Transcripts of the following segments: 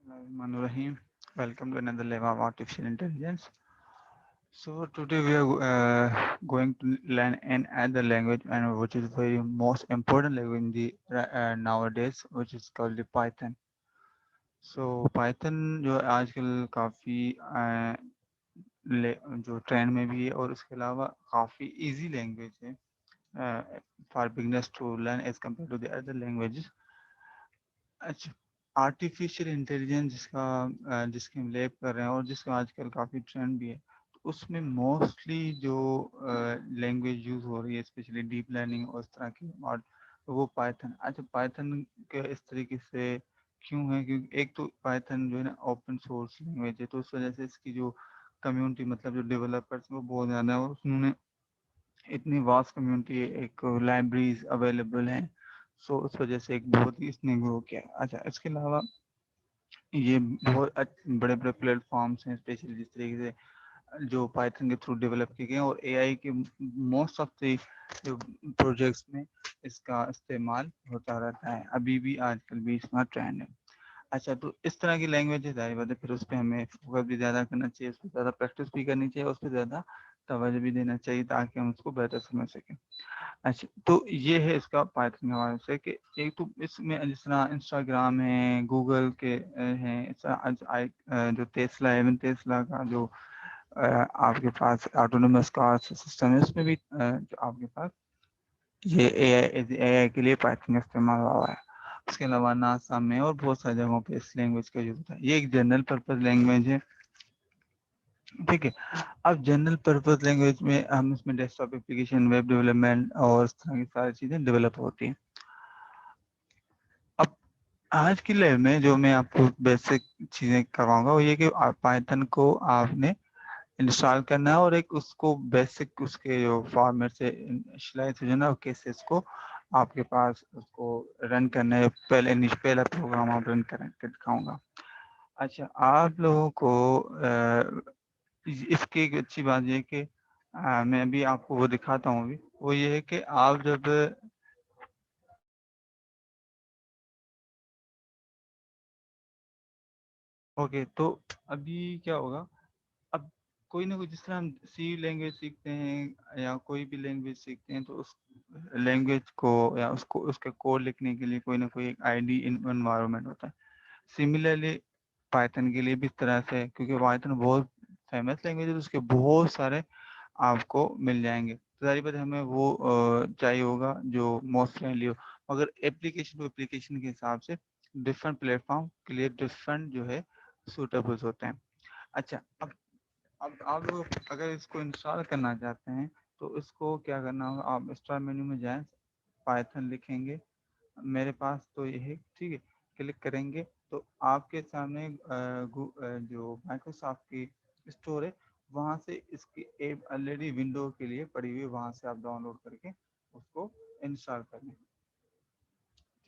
Bismillahirrahmanirrahim. Welcome to another level of artificial intelligence. So today we are going to learn another language, and which is very most important language in the nowadays, which is called the Python. So Python जो है आजकल काफ़ी जो trend में भी है और उसके अलावा काफ़ी इजी लैंग्वेज है for beginners to learn as compare to the other languages. अच्छा, आर्टिफिशियल इंटेलिजेंस जिसकी हम लैब कर रहे हैं और जिसका आजकल काफ़ी ट्रेंड भी है, तो उसमें मोस्टली जो लैंग्वेज यूज़ हो रही है स्पेशली डीप लर्निंग और इस तरह की और तो वो पाइथन। अच्छा, पाइथन के इस तरीके से क्यों है, क्योंकि एक तो पाइथन जो है ना ओपन सोर्स लैंग्वेज है, तो उस वजह से इसकी जो कम्युनिटी मतलब जो डेवलपर्स वो बहुत ज़्यादा है और उन्होंने इतनी वास्ट कम्युनिटी है, एक लाइब्रेरीज अवेलेबल हैं। सो उस वजह से एक बहुत ही इसने ग्रो किया। अच्छा, इसके अलावा ये बहुत बड़े बड़े प्लेटफॉर्म्स हैं स्पेशली जिस तरीके से जो पाइथन के थ्रू डेवलप किए गए हैं और एआई के मोस्ट ऑफ द जो प्रोजेक्ट्स में इसका इस्तेमाल होता रहता है, अभी भी आजकल भी इसका ट्रेंड है। अच्छा, तो इस तरह की लैंग्वेज है, जाहिर बात है फिर उस पर हमें फोकस भी ज़्यादा करना चाहिए, उस पर ज़्यादा प्रैक्टिस भी करनी चाहिए, उस पर ज़्यादा तवज्जो भी देना चाहिए ताकि हम उसको बेहतर समझ सकें। अच्छा, तो ये है इसका पाइथन के हवाले से कि एक तो इसमें जिस तरह इंस्टाग्राम है, गूगल के हैं, इस तरह जो टेस्ला है, टेस्ला का जो आपके पास ऑटोनोमस कार सिस्टम है, उसमें भी जो आपके पास ये एआई के लिए पाइथन का इस्तेमाल हुआ है। उसके अलावा नासा में और बहुत सारी जगहों पे इस लैंग्वेज का यूज होता है। ये एक जनरल पर्पज लैंग्वेज है, ठीक है। अब जनरल पर्पज लैंग्वेज में हम इसमें डेस्कटॉप एप्लीकेशन, वेब डेवलपमेंट और इस तरह की सारी चीज़ें डेवलप होती हैं। अब आज की लैब में जो मैं आपको बेसिक चीज़ें करवाऊंगा वो ये कि पाइथन को आपने इंस्टॉल करना है और एक उसको बेसिक उसके जो फॉर्मेट से इनिशियलाइज हो कैसे इसको आपके पास उसको रन करना है। पहला प्रोग्राम आप रन करके दिखाऊंगा। अच्छा, आप लोगों को इसकी एक अच्छी बात ये है कि मैं अभी आपको वो दिखाता हूँ। अभी वो ये है कि आप जब ओके, तो अभी क्या होगा। अब कोई ना कोई जिस तरह हम सी लैंग्वेज सीखते हैं या कोई भी लैंग्वेज सीखते हैं, तो उस लैंग्वेज को या उसको उसका कोड लिखने के लिए कोई ना कोई एक आईडी इन्वायरमेंट होता है। सिमिलरली पाइथन के लिए भी इस तरह से, क्योंकि पाइथन बहुत फेमस लैंग्वेज है तो उसके बहुत सारे आपको मिल जाएंगे, तो सारी बात हमें वो चाहिए होगा जो मोस्ट फ्रेंडली हो। मगर एप्लीकेशन टू एप्लीकेशन के हिसाब से डिफरेंट प्लेटफॉर्म के लिए डिफरेंट जो है सूटेबल्स होते हैं। अच्छा, अब आप लोग अगर इसको इंस्टॉल करना चाहते हैं तो इसको क्या करना होगा, आप स्टार्ट मेन्यू में जाएं, पाइथन लिखेंगे, मेरे पास तो ये है, ठीक है। क्लिक करेंगे तो आपके सामने जो माइक्रोसॉफ्ट की स्टोर है वहाँ से इसकी ऐप ऑलरेडी विंडो के लिए पड़ी हुई है, वहाँ से आप डाउनलोड करके उसको इंस्टॉल कर लें,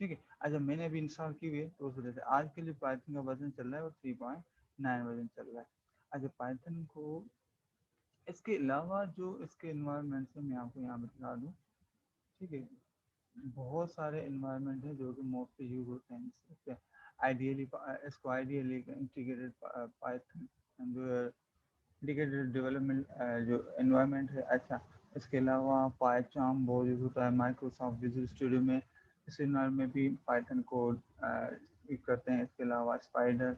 ठीक है। अच्छा, मैंने अभी इंस्टॉल की हुई है तो उस वजह से आज के लिए पाइथन का वर्जन चल रहा है और 3.9 वर्जन चल रहा है। अच्छा, पाइथन को इसके अलावा जो इसके इन्वायरमेंट है मैं आपको यहाँ बता दूँ, ठीक है। बहुत सारे इन्वायरमेंट हैं जो कि मोस्टली यूज होते हैं इससे। आइडियली इसको आइडियली इंटीग्रेटेड पाइथन जो इंटीग्रेटेड डेवलपमेंट जो इन्वायरमेंट है। अच्छा, इसके अलावा पाइथन बहुत यूज होता है माइक्रोसॉफ्ट विजुअल स्टूडियो में, इस इन्वायरमेंट में भी पाइथन को यूज करते हैं। इसके अलावा स्पाइडर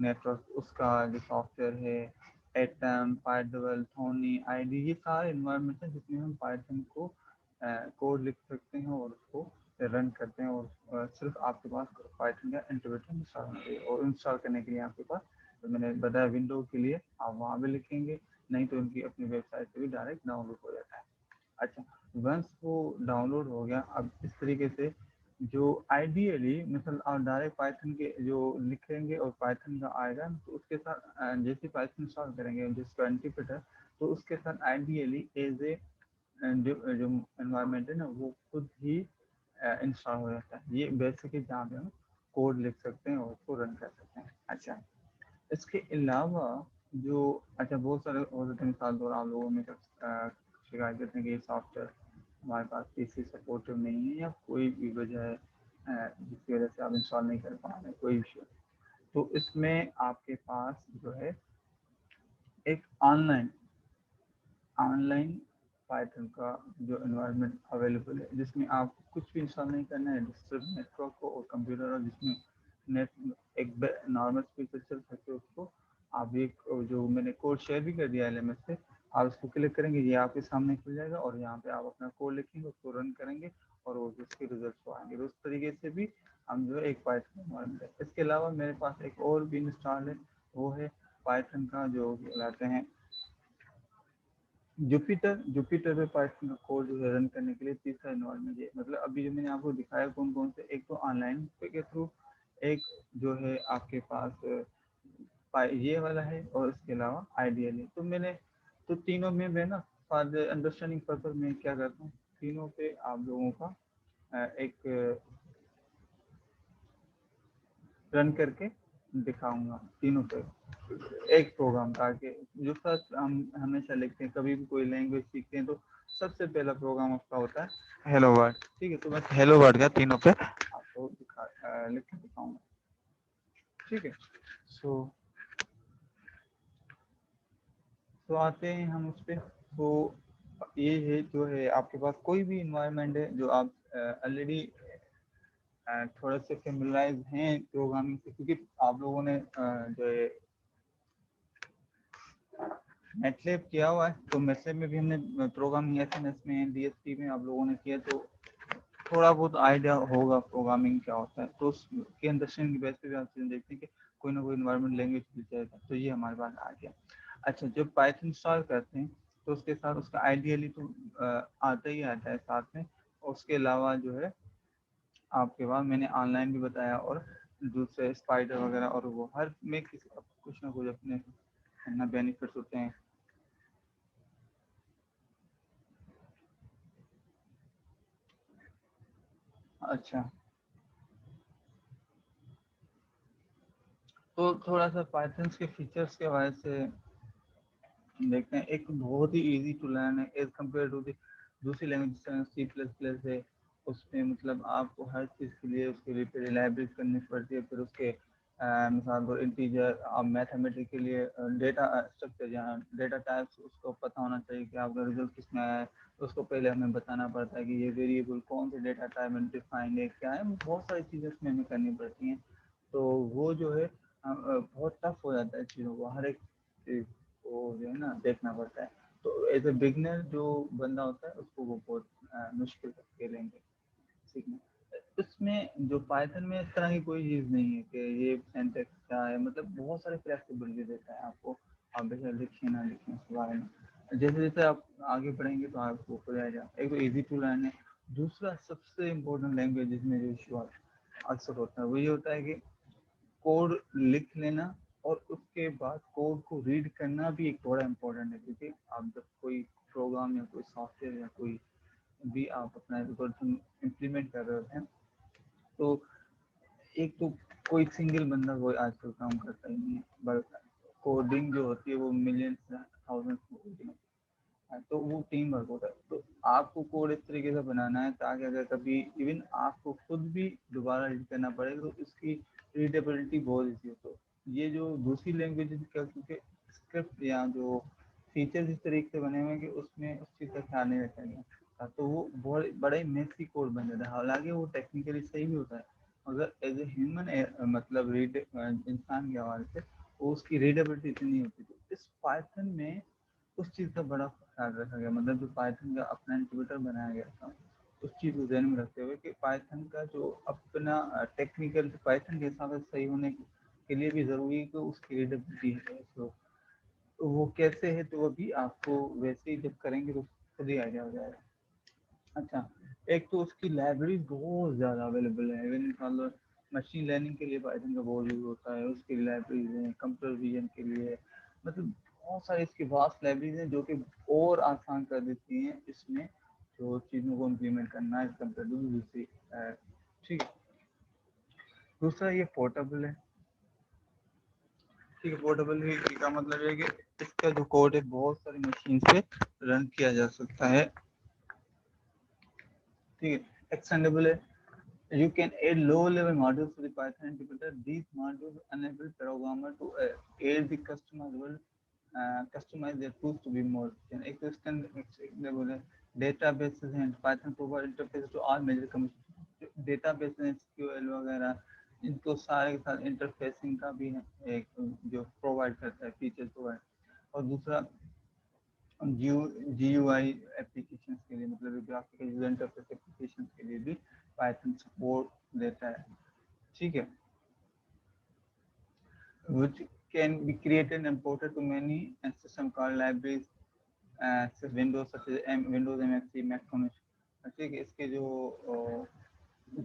नेटवर्क उसका जो सॉफ्टवेयर है, एटम, पाइडवल, थोनी, आईडी, ये सारे इन्वायरमेंट हैं जिसमें हम पाइथन को कोड लिख सकते हैं और उसको रन करते हैं। और सिर्फ आपके पास पाइथन का इंटरप्रेटर इंस्टॉल होना चाहिए, और इंस्टॉल करने के लिए आपके पास तो मैंने बताया विंडो के लिए आप वहाँ भी लिखेंगे, नहीं तो उनकी अपनी वेबसाइट से भी डायरेक्ट डाउनलोड हो जाता है। अच्छा, वंस वो डाउनलोड हो गया, अब इस तरीके से जो आइडियली मतलब आप डायरेक्ट पाइथन के जो लिखेंगे और पाइथन का आएगा तो उसके साथ जैसे पाइथन इंस्टॉल करेंगे जिसका इंटरप्रेटर, तो उसके साथ आइडियली एज ए जो एनवायरनमेंट है ना वो खुद ही इंस्टॉल हो जाता है। ये बेसिकली जहाँ पे हम कोड लिख सकते हैं और उसको रन कर सकते हैं। अच्छा, इसके अलावा जो अच्छा बहुत सारे हो सकते हैं, मिसाल तौर आप लोगों में शिकायत करते हैं कि ये सॉफ्टवेयर हमारे पास पीसी सपोर्टिव नहीं है या कोई भी वजह है जिसकी वजह से आप इंस्टॉल नहीं कर पा रहे, कोई इशू। तो इसमें आपके पास जो है एक ऑनलाइन पाइथन का जो एनवायरनमेंट अवेलेबल है, जिसमें आप कुछ भी इंस्टॉल नहीं करना है, डिजिटल नेटवर्क को और कंप्यूटर और जिसमें नेट एक नॉर्मल स्पीड पर चल सके उसको आप एक जो मैंने कोड शेयर भी कर दिया एलएमएस से, आप उसको क्लिक करेंगे ये आपके सामने खुल जाएगा और यहाँ पे आप अपना कोड लिखेंगे, उसको रन करेंगे और वो उसके रिजल्ट को आएंगे। तो उस तरीके से भी हम जो है एक पाइथन एनवायरनमेंट है। इसके अलावा मेरे पास एक और भी इंस्टॉल है, वो है पाइथन का जो कहलाते हैं जुपिटर पे पाइथन का कोड जो है रन करने के लिए तीसरा एनवायरनमेंट है। मतलब अभी जो मैंने आपको दिखाया कौन कौन से, एक तो ऑनलाइन के थ्रू, एक जो है आपके पास ये वाला है और इसके अलावा आइडियल है। तो मैंने तो तीनों में मैं ना फॉर अंडरस्टैंडिंग पर्पज में क्या करता हूँ, तीनों पे आप लोगों का एक रन करके दिखाऊंगा तीनों पे एक प्रोग्राम, ताकि जो फर्स्ट हम हमेशा लिखते हैं कभी भी कोई लैंग्वेज सीखते हैं तो सबसे पहला प्रोग्राम आपका होता है हेलो वर्ड। ठीक है, तो मैं हेलो वर्ड का तीनों पे आपको लिख के दिखाऊंगा। ठीक है, तो आते हैं हम उस पर। तो ये है जो है आपके पास कोई भी इन्वायरमेंट है जो आप ऑलरेडी थोड़ा से फेमिलाइज हैं प्रोग्रामिंग से, क्योंकि आप लोगों ने जो है नेटलैब किया हुआ है, तो नेटलैब में भी हमने प्रोग्रामिंग एसएमएस में डीएसपी में आप लोगों ने किया, तो थोड़ा बहुत आइडिया होगा प्रोग्रामिंग क्या होता है। तो उसके अंडरस्टैंडिंग की बेस पे भी आप चीज़ें देखते हैं कि कोई ना कोई इन्वायरमेंट लैंग्वेज मिल जाएगा। तो ये हमारे पास आ गया। अच्छा, जब पाइथन इंस्टॉल करते हैं तो उसके साथ उसका आइडियली तो आता ही आता है साथ में। उसके अलावा जो है आपके पास मैंने ऑनलाइन भी बताया और दूसरे स्पाइडर वगैरह, और वो हर में किसी कुछ ना कुछ अपने ना बेनिफिट्स होते हैं। अच्छा, तो थोड़ा सा पाइथन के फीचर्स के वजह से देखते हैं। एक बहुत ही इजी टू लर्न है एज कम्पेयर टू दूसरी लैंग्वेज सी प्लस प्लस है। उसमें मतलब आपको हर चीज़ के लिए उसके लिए लाइब्रेरीज करनी पड़ती है, फिर उसके मिसाल दो इंटीजर आप मैथमेटिक्स के लिए डेटा स्ट्रक्चर जहाँ डेटा टाइप्स उसको पता होना चाहिए कि आपका रिजल्ट किस में आया है। तो उसको पहले हमें बताना पड़ता है कि ये वेरिएबल कौन से डेटा टाइप में डिफाइंड है क्या है, बहुत सारी चीज़ें उसमें हमें करनी पड़ती हैं। तो वो जो है बहुत टफ हो जाता है चीज़ों को, हर एक चीज़ को जो है ना देखना पड़ता है। तो एज ए बिगनर जो बंदा होता है उसको वो बहुत मुश्किल के लेंगे सीखना। इसमें जो पाइथन में इस तरह की कोई चीज़ नहीं है कि ये सिंटैक्स क्या है, मतलब बहुत सारे फ्लेक्सिबिलिटी देता है आपको। आप बेशक लिखिए ना लिखिए उसके बारे में, जैसे जैसे आप आगे बढ़ेंगे तो आपको खुद आएगा। एक तो ईजी टू लर्न है। दूसरा सबसे इम्पोर्टेंट लैंग्वेज जिसमें जो इशू अक्सर होता है वो ये होता है कि कोड लिख लेना और उसके बाद कोड को रीड करना भी एक बड़ा इम्पोर्टेंट है। क्योंकि आप जब कोई प्रोग्राम या कोई सॉफ्टवेयर या कोई भी आप अपना एल्गोरिथम इम्प्लीमेंट कर रहे हैं, तो एक तो कोई सिंगल बंदा कोई आजकल काम करता ही नहीं है, बट कोडिंग जो होती है वो मिलियंस थाउजेंड्स में कोडिंग है, तो वो टीम वर्क होता है। तो आपको कोड इस तरीके से बनाना है ताकि अगर कभी इवन आपको खुद भी दोबारा रीड करना पड़ेगा तो इसकी रीडेबिलिटी बहुत ईजी हो। तो ये जो दूसरी लैंग्वेज का क्योंकि स्क्रिप्ट या जो फीचर्स इस तरीके से बने हुए हैं कि उसमें उस चीज़ का ख्याल नहीं रखा गया, तो वो बहुत बड़ा ही मेसी कोड बन जाता है। हालांकि वो टेक्निकली सही भी होता है, मगर एज ए ह्यूमन मतलब रीड इंसान के हवाले से वो उसकी रीडेबिलिटी इतनी नहीं होती। तो इस पाइथन में उस चीज़ का बड़ा ख्याल रखा गया, मतलब जो पाइथन का अपना इंटीग्रेटर बनाया गया था उस चीज़ को ध्यान में रखते हुए कि पाइथन का जो अपना टेक्निकल पाइथन के हिसाब से सही होने के लिए भी ज़रूरी है कि उसकी रीडेबिलिटी है। तो वो कैसे है तो वो भी आपको वैसे ही जब करेंगे तो खुद ही आइडिया हो जाएगा। अच्छा, एक तो उसकी लाइब्रेरी बहुत ज़्यादा अवेलेबल है। इवन मान लो मशीन लर्निंग के लिए पाइथन का बहुत यूज़ होता है, उसकी लाइब्रेरीज हैं कंप्यूटर विजन के लिए, मतलब बहुत सारी इसकी वास्ट लाइब्रेरीज हैं जो कि और आसान कर देती हैं इसमें जो चीज़ों को इम्प्लीमेंट करना है कंपेयर टू दूसरी। ठीक है, दूसरा ये पोर्टेबल है। ठीक है, पोर्टेबल का मतलब है कि इसका जो कोड है बहुत सारी मशीन पे रन किया जा सकता है। ठीक है, एक्सटेंडेबल है। You can add low-level modules to the Python interpreter. These modules enable programmer to aid the customizable customize their tools to be more efficient. एक तो इसके अंदर बोले databases हैं, Python provide interface to all major commercial databases हैं, SQL वगैरह, इनको सारे के साथ इंटरफेसिंग का भी है एक जो प्रोवाइड करता है फीचर प्रोवाइड। और दूसरा GUI एप्लीकेशंस के लिए मतलब ग्राफिकल यूजर इंटरफेस एप्लीकेशंस के लिए भी पाइथन सपोर्ट देता है, ठीक है। which can be created and imported to many system called libraries Windows such as Windows MFC Mac OS, ठीक है। इसके जो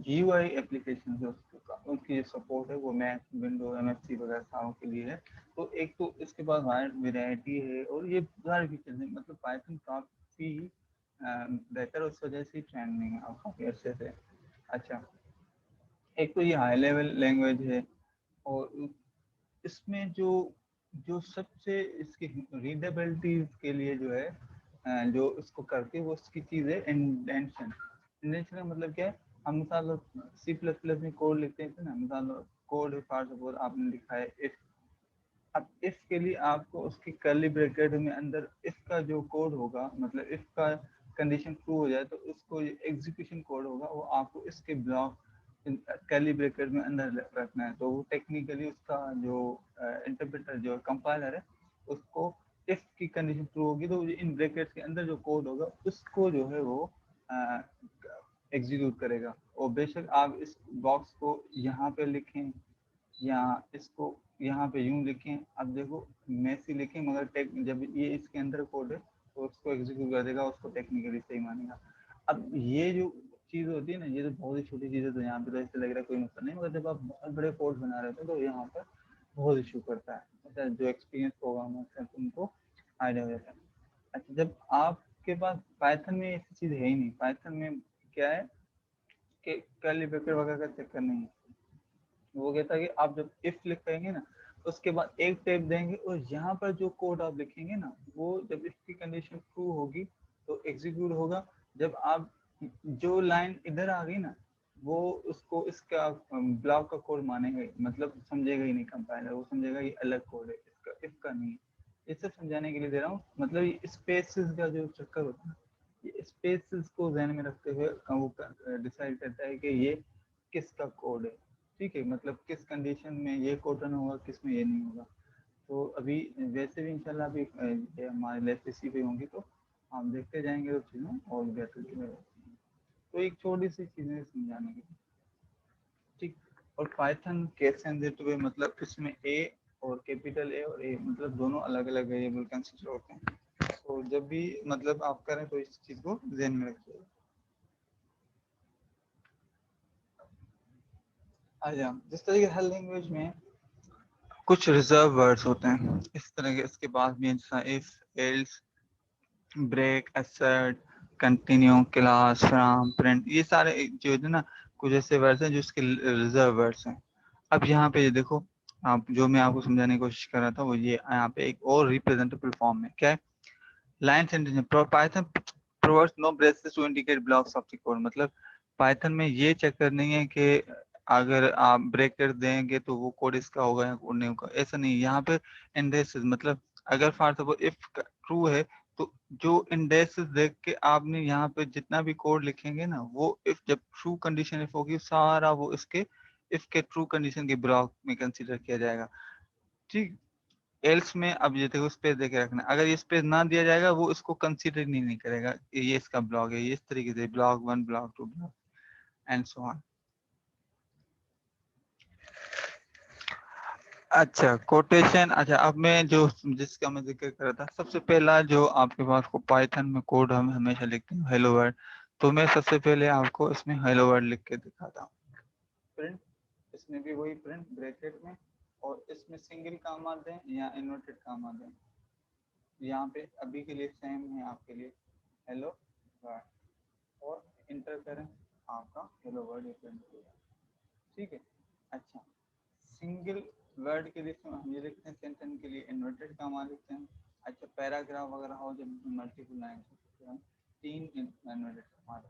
GUI एप्लीकेशन है उनकी जो सपोर्ट है वो मैक विंडो MFC वगैरह सारों के लिए है। तो एक तो इसके पास वाइड वेराइटी है और ये सारे फीचर्स हैं, मतलब पाइथन काफ़ी बेहतर उस वजह से ट्रेंडिंग है और काफ़ी अच्छे से। अच्छा, एक तो ये हाई लेवल लैंग्वेज है और इसमें जो जो सबसे इसकी रीडेबिलिटी के लिए जो है जो इसको करके वो उसकी चीज़ है इंडेंशन। इंडेंशन का मतलब क्या है, हम मिसाल C++ में कोड लिखते हैं ना, मिसाल कोड फॉर सपोज आपने लिखा है इफ। अब इफ के लिए आपको उसकी कर्ली ब्रैकेट में अंदर इफ का जो कोड होगा, मतलब इफ का कंडीशन ट्रू हो जाए तो उसको एग्जीक्यूशन कोड होगा वो आपको इसके ब्लॉक कर्ली ब्रैकेट में अंदर रखना है। तो वो टेक्निकली उसका जो इंटरप्रेटर जो कंपाइलर है उसको इफ की कंडीशन ट्रू होगी तो इन ब्रैकेट्स के अंदर जो कोड होगा उसको जो है वो एग्जीक्यूट करेगा। और बेशक आप इस बॉक्स को यहाँ पे लिखें या इसको यहाँ पे यूं लिखें, अब देखो मैसी लिखें मगर जब ये इसके अंदर कोड है तो उसको एग्जीक्यूट कर देगा, उसको टेक्निकली सही मानेगा। अब ये जो चीज़ होती है ना, ये तो बहुत ही छोटी चीज़ है तो यहाँ पे तो ऐसे लग रहा है कोई मसला नहीं, मगर जब आप बहुत बड़े कोड बना रहे थे तो यहाँ पर बहुत इशू करता है। अच्छा, जो एक्सपीरियंस प्रोग्रामर्स हैं उनको आइडिया हो जाता है। अच्छा, जब आपके पास पाइथन में ऐसी चीज़ है ही नहीं, पाइथन में क्या है कि कर्ली ब्रैकेट वगैरह का चक्कर नहीं है। वो कहता है कि आप जब इफ लिख पाएंगे ना उसके बाद एक टैब देंगे और यहाँ पर जो कोड आप लिखेंगे ना वो जब इफ की कंडीशन ट्रू होगी तो एग्जीक्यूट होगा। जब आप जो लाइन इधर आ गई ना वो उसको इसका ब्लॉक का कोड मानेगा, मतलब समझेगा ही नहीं कंपाइलर, वो समझेगा ये अलग कोड है, इसका इफ का नहीं है। ये सब समझाने के लिए दे रहा हूँ, मतलब ये स्पेसेस का जो चक्कर होता है ये स्पेसेस को ध्यान में रखते हुए वो डिसाइड करता है कि ये किसका कोड है, ठीक है, मतलब किस कंडीशन में ये कोड रन होगा किस में ये नहीं होगा। तो अभी वैसे भी इंशाल्लाह अभी हमारे लैब इसी पे होंगी तो हम देखते जाएंगे उस चीज़ों और बेहतर तो एक छोटी सी चीज़ें समझाने की, ठीक। और पाइथन केस सेंसिटिव है, मतलब इसमें ए और कैपिटल ए और ए मतलब दोनों अलग अलग वेरिएबल कंसिडर होते हैं। तो जब भी मतलब आप करें तो इस चीज़ को ध्यान में रखिएगा। अच्छा, जिस तरीके हर लैंग्वेज में कुछ रिजर्व वर्ड्स होते हैं, इस तरह के इसके बाद भी जैसा if, else, break, assert, continue, class, from, print, ये सारे जो है ना कुछ ऐसे वर्ड्स हैं जो इसके रिजर्व वर्ड्स हैं। अब यहाँ पे ये देखो, आप जो मैं आपको समझाने की कोशिश कर रहा था वो ये यहाँ पे एक और रिप्रेजेंटेबल फॉर्म में क्या है, line sentence Python provides no braces to indicate blocks of the code, मतलब पाइथन में ये चक्कर नहीं है कि अगर आप ब्रेक कर देंगे तो वो कोड इसका होगा या कोड नहीं होगा, ऐसा नहीं। यहाँ पे इंडेक्सेस, मतलब अगर फॉर सपोज इफ ट्रू है तो जो इंडेक्सेस देख के आपने यहाँ पे जितना भी कोड लिखेंगे ना वो इफ जब ट्रू कंडीशन इफ होगी सारा वो इसके इफ के ट्रू कंडीशन के ब्लॉक में कंसीडर किया जाएगा, ठीक। एल्स में अब ये देखो स्पेस देके रखना, अगर ये स्पेस ना दिया जाएगा वो इसको कंसीडर नहीं करेगा, ये इसका ब्लॉक है, ये इस तरीके से block 1 block 2 block and so on. अच्छा, कोटेशन। अच्छा, अब मैं जो जिसका मैं जिक्र कर रहा था, सबसे पहला जो आपके पास को पाइथन में कोड हम हमेशा लिखते हैं हेलो वर्ल्ड, तो मैं सबसे पहले आपको इसमें हेलो वर्ल्ड लिख के दिखाता हूँ। प्रिंट, इसमें भी वही प्रिंट ब्रैकेट में, और इसमें सिंगल काम आते हैं या इन्वर्टेड काम आते हैं। यहाँ पे अभी के लिए सेम है आपके लिए हेलो वर्ल्ड, और इंटर करें आपका हेलो वर्ल्ड प्रिंट हो जाए, ठीक है। अच्छा, सिंगल वर्ड के लिए हम ये लिखते हैं, सेंटेंस के लिए इन्वर्टेड कामा लिखते हैं। अच्छा, पैराग्राफ वगैरह हो जब मल्टीपल लाइन तो हम 3 इन्वर्टेड कामा।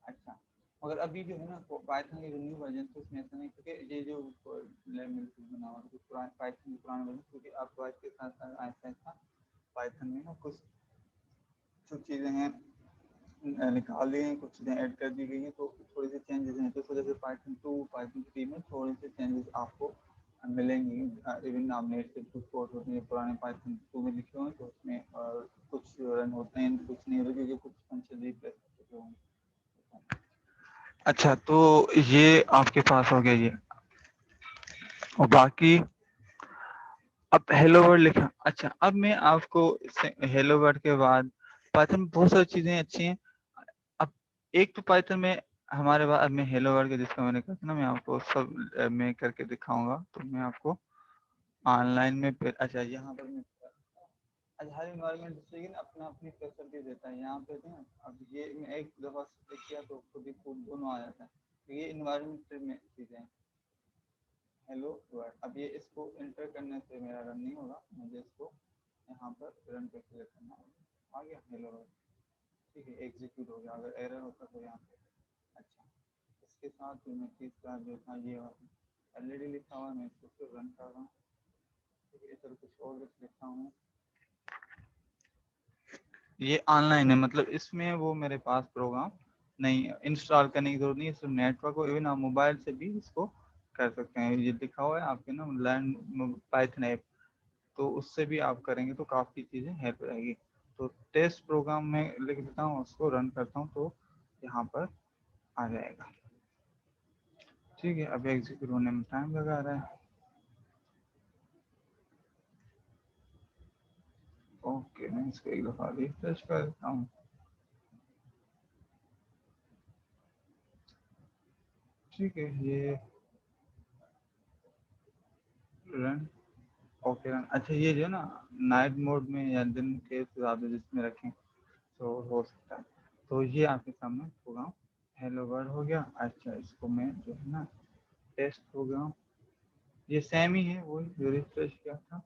अच्छा, मगर अभी जो है ना पाइथन के जो न्यू वर्जन तो उसमें ऐसा नहीं, क्योंकि ये जो लैंग्वेज बना हुआ है पाइथन के पुराने वर्जन, क्योंकि आप वाइज के साथ साथ ऐसा ऐसा पाइथन में ना कुछ चीज़ें हैं निकाल दी गई, कुछ चीज़ें ऐड कर दी गई हैं, तो थोड़ी सी चेंजेस हैं, तो इस वजह से पाइथन 2 पाइथन 3 में थोड़ी सी चेंजेस आपको मिलेंगी। इवन आप नेट से कुछ कोड होते हैं पुराने पाइथन 2 में लिखे हुए हैं, तो उसमें कुछ रन होते हैं, कुछ नहीं होते, क्योंकि कुछ फंक्शन रिप्लेस कर चुके होंगे। अच्छा, तो ये आपके पास हो गया ये, और बाकी अब हेलो वर्ल्ड लिखा। अच्छा, अब मैं आपको हेलो वर्ल्ड के बाद पाइथन में बहुत सारी चीज़ें अच्छी हैं। अब एक तो पाइथन में हमारे पास, अब मैं हेलो वर्ल्ड का जिसका मैंने कहा था ना, मैं आपको सब मैं करके दिखाऊंगा, तो मैं आपको ऑनलाइन में अच्छा यहाँ पर मैं हर इन्वायरमेंट चाहिए ना अपना अपनी फैसिलिटी देता है। यहाँ पे ना अब ये मैं एक दफ़ा किया तो खुद ही खुद दोनों आ जाता है, तो ये इन्वायरमेंट में चीज़ें हैं। हेलो वर्ल्ड, अब ये इसको इंटर करने से मेरा रन नहीं होगा, मुझे इसको यहाँ पर रन पे क्लिक करना होगा। आ गया हेलो वर्ल्ड, ठीक है, एग्जीक्यूट हो गया। अगर एरर होता तो यहाँ पे अच्छा, इसके साथ मैं चीज़ का जो था ये ऑलरेडी लिखा हुआ है, मैं इसको फिर रन कर रहा हूँ। ठीक है, इधर कुछ और लिखा हूँ, ये ऑनलाइन है, मतलब इसमें वो मेरे पास प्रोग्राम नहीं इंस्टॉल करने की जरूरत नहीं है, सिर्फ नेटवर्क को इवन आप मोबाइल से भी इसको कर सकते हैं। ये लिखा हुआ है आपके ना लर्न पाइथन ऐप, तो उससे भी आप करेंगे तो काफ़ी चीज़ें हेल्प रहेगी। तो टेस्ट प्रोग्राम में लिख देता हूँ, उसको रन करता हूँ, तो यहाँ पर आ जाएगा। ठीक है, अभी एग्जीक्यूट होने में टाइम लगा रहा है। ओके, मैं इसको एक दफ़ा रिफ्रेश कर देता हूँ। ठीक है, ये रन, ओके रन। अच्छा, ये जो है ना नाइट मोड में या दिन के हिसाब से जिसमें रखें तो हो सकता है। तो ये आपके सामने प्रोग्राम हेलो वर्ल्ड हो गया। अच्छा, इसको मैं जो है ना टेस्ट प्रोग्राम, ये सेम ही है वही जो रिफ्रेश किया था,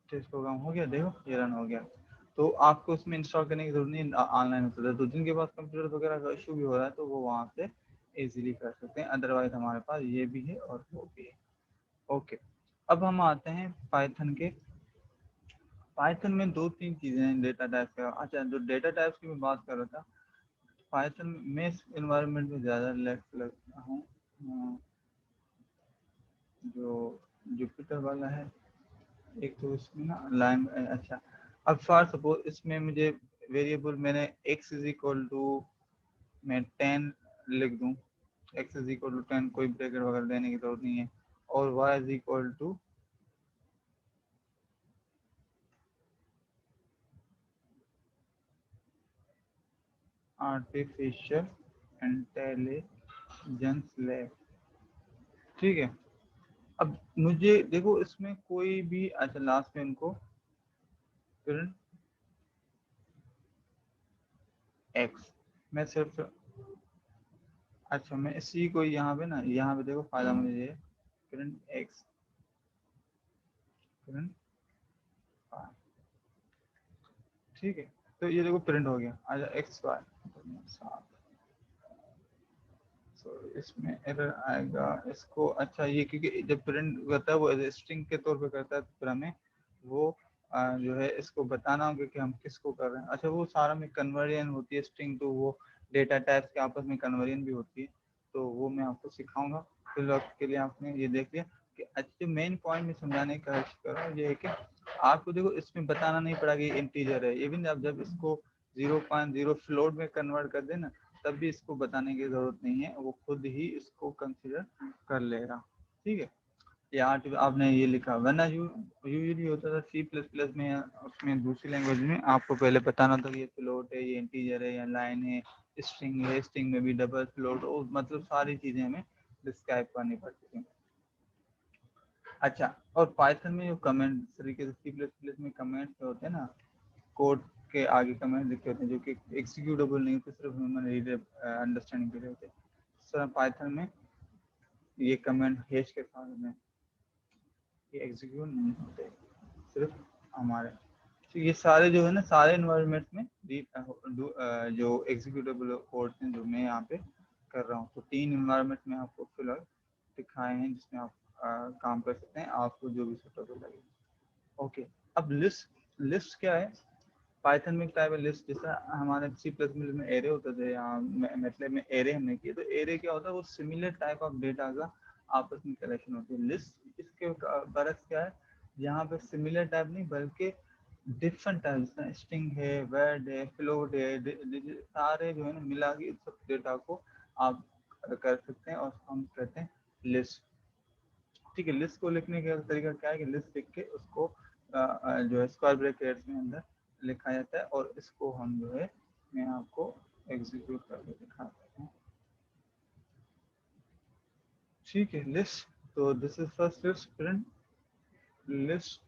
टेस्ट प्रोग्राम हो गया, देखो ये रन हो गया। तो आपको उसमें इंस्टॉल करने की जरूरत नहीं, ऑनलाइन होता है। तो जिनके पास कंप्यूटर वगैरह का इशू भी हो रहा है तो वो वहाँ से इजीली कर सकते हैं। अदरवाइज हमारे पास ये भी है और वो भी है। ओके, अब हम आते हैं पाइथन के। पाइथन में दो तीन चीज़ें हैं डेटा टाइप का। अच्छा, जो डेटा टाइप्स की मैं बात कर रहा था, पाइथन में इस इन्वायरमेंट में ज़्यादा रिलैक्स लगता हूँ। जो जुपिटर वाला है, एक तो इसमें ना लाइन, अच्छा, अब फॉर सपोज इसमें मुझे वेरिएबल मैंने x इज इक्वल टू मैं 10 लिख दूँ, x इज इक्वल टू 10, कोई ब्रैकेट वगैरह देने की जरूरत नहीं है, और y is equal to artificial intelligence lab. ठीक है, अब मुझे देखो इसमें कोई भी, अच्छा लास्ट में इनको प्रिंट एक्स, मैं सिर्फ, अच्छा मैं इसी को यहाँ पे ना, यहाँ पे देखो फायदा मुझे ये प्रिंट एक्स, प्रिंट, ठीक है, तो ये देखो प्रिंट हो गया। अच्छा एक्स वाई, तो इसमें एरर आएगा इसको। अच्छा, ये क्योंकि जब प्रिंट करता है वो स्ट्रिंग के तौर पे करता है, तो फिर हमें वो जो है इसको बताना होगा कि हम किसको कर रहे हैं। अच्छा, वो सारा में कन्वर्जन होती है स्ट्रिंग, तो वो डेटा टाइप्स के आपस में कन्वर्जन भी होती है, तो वो मैं आपको सिखाऊंगा। फिर वक्त के लिए आपने ये देख लिया कि अच्छा, मेन पॉइंट में समझाने का कोशिश कर रहा हूँ ये है कि आपको देखो इसमें बताना नहीं पड़ा कि इंटीजर है, इवन आप जब इसको 0.0 फ्लोट में कन्वर्ट कर देना तब भी इसको बताने की जरूरत नहीं है, वो खुद ही इसको कंसीडर कर लेगा। ठीक है, यहाँ आपने ये लिखा, वरना यूजुअली होता था सी प्लस प्लस में या उसमें दूसरी लैंग्वेज में आपको पहले बताना था कि ये फ्लोट है, ये इंटीजर है या लाइन है, स्ट्रिंग है, स्ट्रिंग में भी डबल फ्लोट, और मतलब सारी चीजें हमें डिस्क्राइब करनी पड़ती थी। अच्छा, और पाइथन में जो कमेंट तरीके से सी प्लस प्लस में कमेंट्स होते हैं ना, कोड के आगे कमेंट लिखे होते हैं जो कि एग्जीक्यूटेबल नहीं होते, सिर्फ ह्यूमन रीडर अंडरस्टैंडिंग के लिए होते हैं। सर पाइथन में ये कमेंट हैश के साथ में ये एग्जीक्यूट नहीं होते, सिर्फ हमारे, तो ये सारे जो है ना, सारे इन्वायरमेंट में जो एग्जीक्यूटेबल कोड्स हैं जो मैं यहाँ पे कर रहा हूँ। तो 3 इन्वायरमेंट में आपको फिलहाल दिखाए हैं जिसमें आप काम कर सकते हैं, आपको जो भी सूटेबल लगे। ओके, अब लिस्ट क्या है? पाइथन में टाइप है लिस्ट, जैसा हमारे C++ में एरे होता था या मैटलैब में एरे हमने किए, तो एरे क्या होता है? वो सिमिलर टाइप ऑफ डेटा का आपस में कलेक्शन होती है। लिस्ट इसके बरस क्या है, यहाँ पे सिमिलर टाइप नहीं बल्कि डिफरेंट टाइप, जैसे स्ट्रिंग है, वर्ड है, फ्लोट है, सारे जो है ना मिला के इस सब डेटा को आप कर सकते हैं और हम कहते हैं लिस्ट। ठीक है, लिस्ट को लिखने का तरीका क्या है कि लिस्ट लिख के उसको जो है स्क्वायर ब्रैकेट्स में अंदर लिखा जाता है और इसको हम जो है मैं आपको एग्जीक्यूट करके दिखाता हूँ। ठीक है, लिस्ट, तो this is first list print list.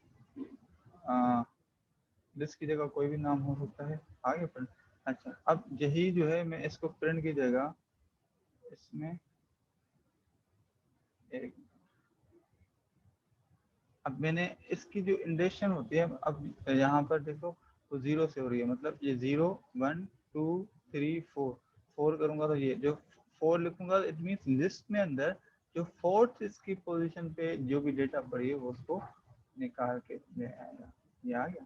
List की जगह कोई भी नाम हो सकता है, आगे प्रिंट। अच्छा, अब यही जो है मैं इसको प्रिंट की जगह इसमें एक, अब मैंने इसकी जो इंडेक्शन होती है, अब यहाँ पर देखो तो 0 से हो रही है, मतलब ये 0 1 2 3 4 करूंगा तो ये जो 4 लिखूंगा, इट मीन्स लिस्ट में अंदर जो फोर्थ इसकी पोजीशन पे जो भी डेटा पड़ी है वो उसको निकाल के ले आएगा। ये आ गया।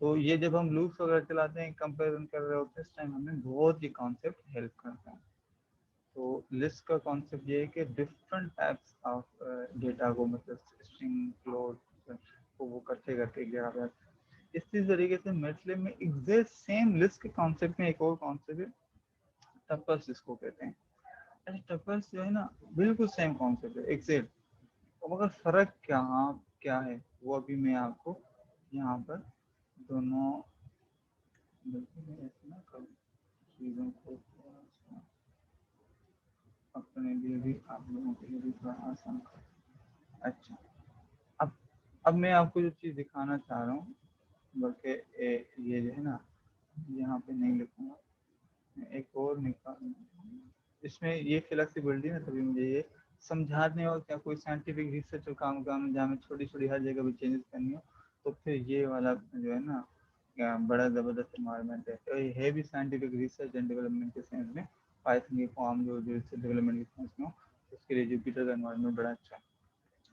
तो ये जब हम लूप्स वगैरह चलाते हैं, कंपेरिजन कर रहे होते हैं, इस टाइम हमें बहुत ही कॉन्सेप्ट हेल्प करता है। तो लिस्ट का कॉन्सेप्ट ये है कि डिफरेंट टाइप्स ऑफ डेटा को, मतलब स्ट्रिंग, फ्लोट को वो इकट्ठे करके एक जगह पे, इसी तरीके से मैटलैब में एग्जैक्ट सेम लिस्ट के कॉन्सेप्ट में एक और कॉन्सेप्ट है, टपल्स इसको कहते हैं। अरे टपल्स जो है ना, बिल्कुल सेम कॉन्सेप्ट है एग्जैक्ट, और मगर फर्क क्या है वो अभी मैं आपको यहाँ पर दोनों ऐसे ना करूँ चीज़ों को थोड़ा सा अपने लिए भी, आप लोगों के लिए भी थोड़ा आसान कर। अच्छा, अब अब मैं आपको जो चीज़ दिखाना चाह रहा हूँ, बल्कि ये जो है ना, यहाँ पे नहीं लिखूंगा, मैं एक और निकाल, इसमें ये फ्लेक्सिबिलिटी ना तभी मुझे ये समझाने और क्या कोई साइंटिफिक रिसर्च और काम जहाँ में छोटी छोटी हर जगह भी चेंजेस करनी हो, तो फिर ये वाला जो है ना बड़ा ज़बरदस्त इन्वायरमेंट है। तो ये है भी साइंटिफिक रिसर्च एंड डेवलपमेंट के सेंस में, पाइथन की फॉर्म जो रिसर्च डेवलपमेंट के सेंस में हो, उसके लिए जुपिटर का इन्वायरमेंट बड़ा अच्छा है।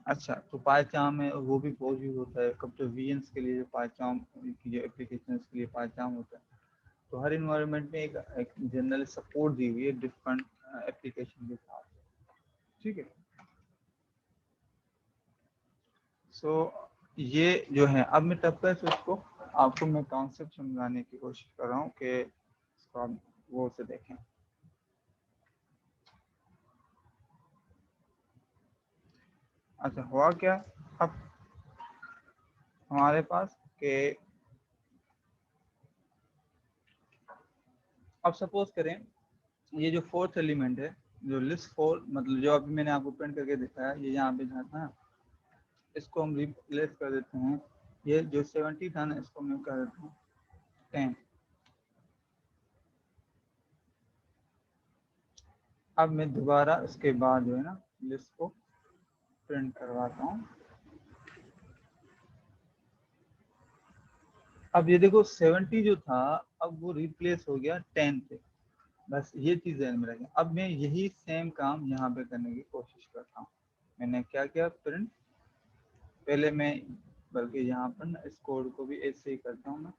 अच्छा, तो पायचाम है, वो भी बहुत यूज होता है कंप्यूटर विजन्स के लिए, जो पायचाम की जो एप्लीकेशन के लिए पायचाम होता है। तो हर इन्वायरमेंट में एक जनरल सपोर्ट दी हुई है डिफरेंट एप्लीकेशन के साथ। ठीक है, सो ये जो है, अब मैं तब तक उसको आपको मैं कॉन्सेप्ट समझाने की कोशिश कर रहा हूँ कि इसको आप वो से देखें। अच्छा, हुआ क्या अब हमारे पास के, अब सपोज करें ये जो फोर्थ एलिमेंट है, जो लिस्ट 4, मतलब जो अभी मैंने आपको प्रिंट करके दिखाया, ये यहाँ पे था ना, इसको हम रिप्लेस कर देते हैं, ये जो 70 था ना, इसको मैं कर देता हूँ 10। अब मैं दोबारा इसके बाद जो है ना लिस्ट को प्रिंट करवाता हूँ। अब ये देखो 70 जो था, अब वो रिप्लेस हो गया 10 से, बस ये चीज़ ध्यान में रखें। अब मैं यही सेम काम यहाँ पे करने की कोशिश करता हूँ। मैंने क्या किया, प्रिंट, पहले मैं, बल्कि यहाँ पर ना इस कोड को भी ऐसे ही करता हूँ मैं,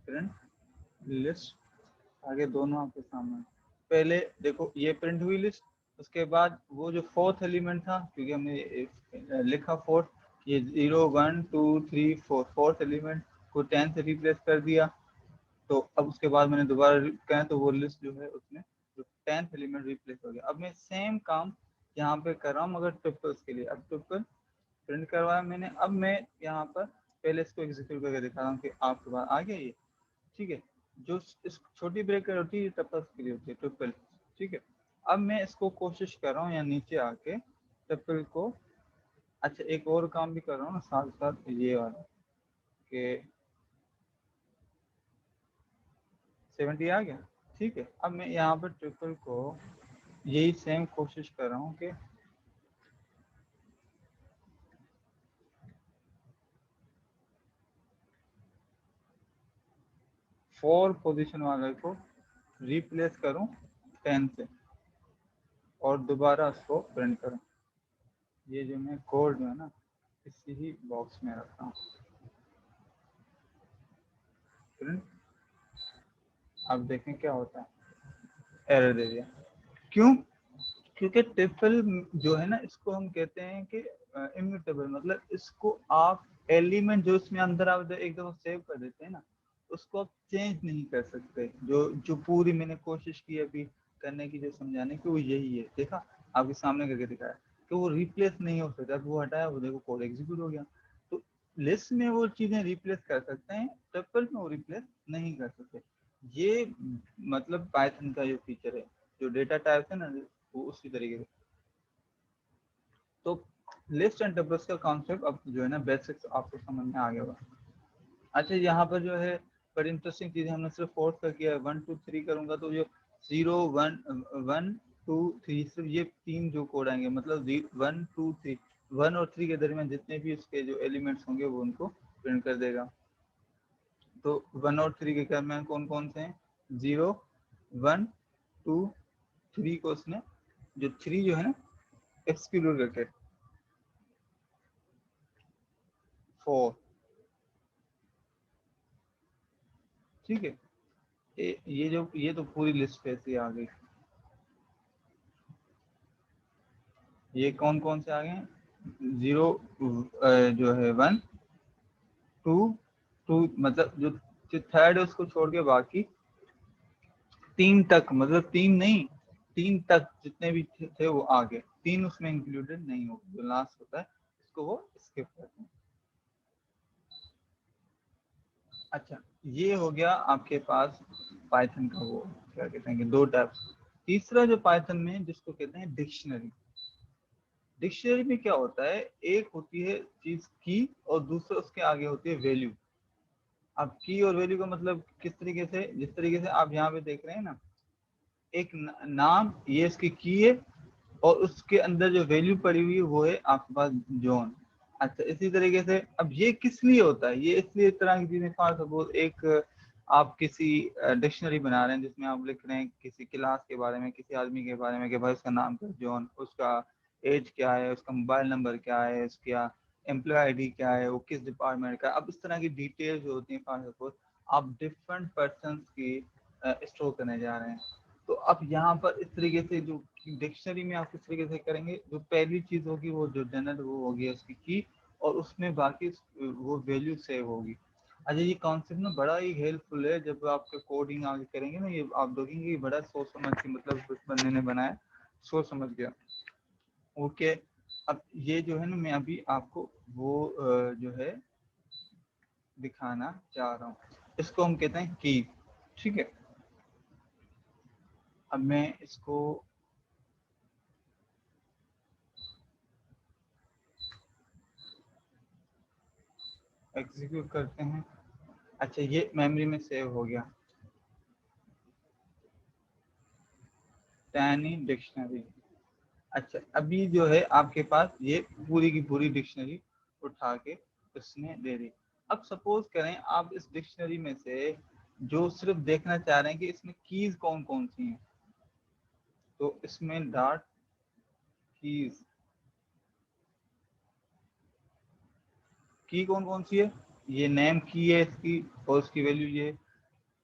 प्रिंट लिस्ट, आगे दोनों आपके सामने। पहले देखो ये प्रिंट हुई लिस्ट, उसके बाद वो जो फोर्थ एलिमेंट था, क्योंकि हमने लिखा फोर्थ, ये 0 1 2 3 4, फोर्थ एलिमेंट को 10 से रिप्लेस कर दिया। तो अब उसके बाद मैंने दोबारा कहें तो वो लिस्ट जो है उसमें जो 10th एलिमेंट रिप्लेस हो गया। अब मैं सेम काम यहाँ पे कर रहा हूँ मगर ट्रिपल्स के लिए। अब ट्रिपल प्रिंट करवाया मैंने, अब मैं यहाँ पर पहले इसको एग्जीक्यूट करके दिखा रहा हूँ कि आपके पास आ गया ये। ठीक है, जो इस छोटी ब्रेकर होती है ट्रिपल्स के लिए होती है, ट्रिपल। ठीक है, अब मैं इसको कोशिश कर रहा हूँ यहाँ नीचे आके ट्रिपल को, अच्छा एक और काम भी कर रहा हूँ ना साथ साथ, ये वाला कि 70 आ गया। ठीक है, अब मैं यहाँ पर ट्रिपल को यही सेम कोशिश कर रहा हूँ कि 4 पोजीशन वाले को रिप्लेस करूं 10 से और दोबारा उसको प्रिंट करूं। ये जो मैं कोड जो है ना इसी ही बॉक्स में रखता हूँ। प्रिंट, अब देखें क्या होता है, एरर दे दिया। क्यों? क्योंकि टिफल जो है ना इसको हम कहते हैं कि इम्यूटेबल, मतलब इसको आप एलिमेंट जो इसमें अंदर आप एक दफा सेव कर देते हैं ना, उसको आप चेंज नहीं कर सकते। जो पूरी मैंने कोशिश की अभी करने की, जो समझाने की, वो यही है। देखा, आपके सामने करके दिखाया कि वो रिप्लेस नहीं हो सकता। वो हटाया, वो देखो कोड एग्जीक्यूट हो गया। तो लिस्ट में वो चीजें रिप्लेस कर सकते हैं, टिफल में वो रिप्लेस नहीं कर सकते। ये मतलब पाइथन का जो फीचर है, जो डेटा टाइप है ना, वो उसी तरीके से। तो लिस्ट एंड टपल्स का कॉन्सेप्ट अब जो है ना बेसिक्स आपको समझ में आ गया होगा। अच्छा, यहाँ पर जो है बड़ी इंटरेस्टिंग चीज हमने सिर्फ फोर्थ का किया है। 1 2 3 करूंगा तो जो 0 1 1 2 3 सिर्फ ये 3 जो कोड आएंगे, मतलब 1 2 3, 1 और 3 के दरमियान जितने भी उसके जो एलिमेंट्स होंगे वो उनको प्रिंट कर देगा। तो 1 और 3 के दरमियान कौन कौन से हैं? 0 1 2 3 को उसने जो 3 जो है ना एक्सक्लूड करके 4, ठीक है। ये तो पूरी लिस्ट पे से आ गई। ये कौन कौन से आ गए? 0 जो है 1 2 2, मतलब जो थर्ड है उसको छोड़ के बाकी 3 तक, मतलब 3 नहीं, 3 तक जितने भी थे वो आ गए। 3 उसमें इंक्लूडेड नहीं हो, जो लास्ट होता है इसको वो स्किप करते हैं। अच्छा, ये हो गया आपके पास पाइथन का वो क्या कहते हैं कि 2 टाइप्स। तीसरा जो पाइथन में है जिसको कहते हैं डिक्शनरी। डिक्शनरी में क्या होता है, एक होती है चीज की और दूसरा उसके आगे होती है वैल्यू। अब की और वैल्यू का मतलब किस तरीके से, जिस तरीके से आप यहाँ पे देख रहे हैं ना, एक नाम, ये इसकी की है और उसके अंदर जो वैल्यू पड़ी हुई है वो है आपके पास जॉन। अच्छा, इसी तरीके से अब ये किस लिए होता है, ये इसलिए इस तरह की चीजें, फॉर सपोज एक आप किसी डिक्शनरी बना रहे हैं जिसमें आप लिख रहे हैं किसी क्लास के बारे में, किसी आदमी के बारे में कि भाई उसका नाम क्या है, जॉन, उसका एज क्या है, उसका मोबाइल नंबर क्या है, उसका एम्प्लॉय आईडी क्या है, वो किस डिपार्टमेंट का। अब इस तरह की डिटेल्स जो होती हैं, फॉर सपोज आप डिफरेंट पर्सन की स्टोर करने जा रहे हैं। तो अब यहाँ पर इस तरीके से जो डिक्शनरी में आप किस तरीके से करेंगे, जो पहली चीज होगी वो जो जनरल वो होगी उसकी की, और उसमें बाकी वो वैल्यू सेव होगी। अच्छा, ये कॉन्सेप्ट ना बड़ा ही हेल्पफुल है जब आप कोडिंग आगे करेंगे ना, ये आप देखेंगे ये बड़ा सोच समझ के, मतलब उस बंदे ने बनाया, सोच समझ गया। ओके, अब ये जो है ना मैं अभी आपको वो जो है दिखाना चाह रहा हूँ, इसको हम कहते हैं की, ठीक है। अब मैं इसको एग्जीक्यूट करते हैं। अच्छा, ये मेमोरी में सेव हो गया, टैनी डिक्शनरी। अच्छा, अभी जो है आपके पास ये पूरी की पूरी डिक्शनरी उठा के उसने दे दी। अब सपोज करें आप इस डिक्शनरी में से जो सिर्फ देखना चाह रहे हैं कि इसमें कीज कौन कौन सी हैं, तो इसमें डॉट कीज, की कौन कौन सी है, ये नेम की है इसकी और उसकी वैल्यू ये,